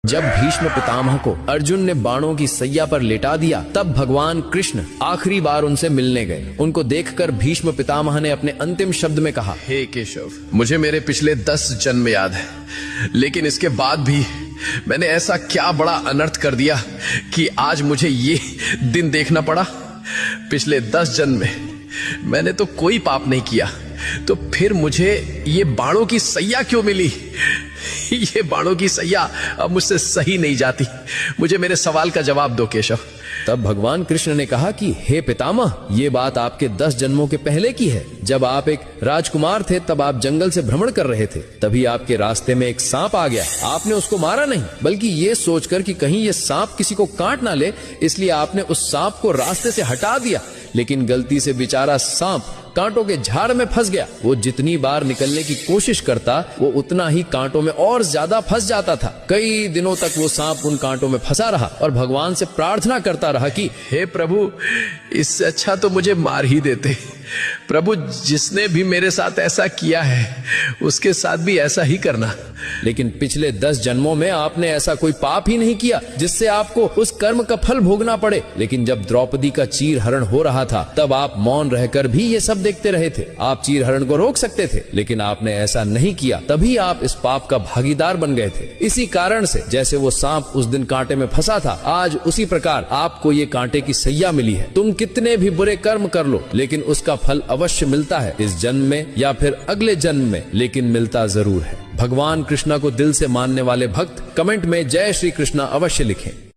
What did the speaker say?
जब भीष्म पितामह को अर्जुन ने बाणों की सैया पर लेटा दिया, तब भगवान कृष्ण आखिरी बार उनसे मिलने गए। उनको देखकर भीष्म पितामह ने अपने अंतिम शब्द में कहा, हे केशव, मुझे मेरे पिछले 10 जन्म याद है, लेकिन इसके बाद भी मैंने ऐसा क्या बड़ा अनर्थ कर दिया कि आज मुझे ये दिन देखना पड़ा। पिछले 10 जन्म में मैंने तो कोई पाप नहीं किया, तो फिर मुझे ये बाणों की सैया क्यों मिली? ये बाणों की सैया अब मुझसे सही नहीं जाती। मुझे मेरे सवाल का जवाब दो केशव। तब भगवान कृष्ण ने कहा कि हे पितामह, ये बात आपके 10 जन्मों के पहले की है। जब आप एक राजकुमार थे, तब आप जंगल से भ्रमण कर रहे थे। तभी आपके रास्ते में एक सांप आ गया। आपने उसको मारा नहीं, बल्कि ये सोचकर कि कहीं ये सांप किसी को काट ना ले, इसलिए आपने उस सांप को रास्ते से हटा दिया। लेकिन गलती से बेचारा सांप कांटों के झाड़ में फंस गया। वो जितनी बार निकलने की कोशिश करता, वो उतना ही कांटों में और ज्यादा फंस जाता था। कई दिनों तक वो सांप उन कांटों में फंसा रहा और भगवान से प्रार्थना करता रहा कि हे प्रभु, इससे अच्छा तो मुझे मार ही देते। प्रभु, जिसने भी मेरे साथ ऐसा किया है, उसके साथ भी ऐसा ही करना। लेकिन पिछले 10 जन्मों में आपने ऐसा कोई पाप ही नहीं किया जिससे आपको उस कर्म का फल भोगना पड़े। लेकिन जब द्रौपदी का चीर हरण हो रहा था, तब आप मौन रहकर भी ये सब देखते रहे थे। आप चीर हरण को रोक सकते थे, लेकिन आपने ऐसा नहीं किया। तभी आप इस पाप का भागीदार बन गए थे। इसी कारण से जैसे वो सांप उस दिन कांटे में फंसा था, आज उसी प्रकार आपको ये कांटे की सैया मिली है। तुम कितने भी बुरे कर्म कर लो, लेकिन उसका फल अवश्य मिलता है, इस जन्म में या फिर अगले जन्म में, लेकिन मिलता जरूर है। भगवान कृष्णा को दिल से मानने वाले भक्त कमेंट में जय श्री कृष्णा अवश्य लिखें।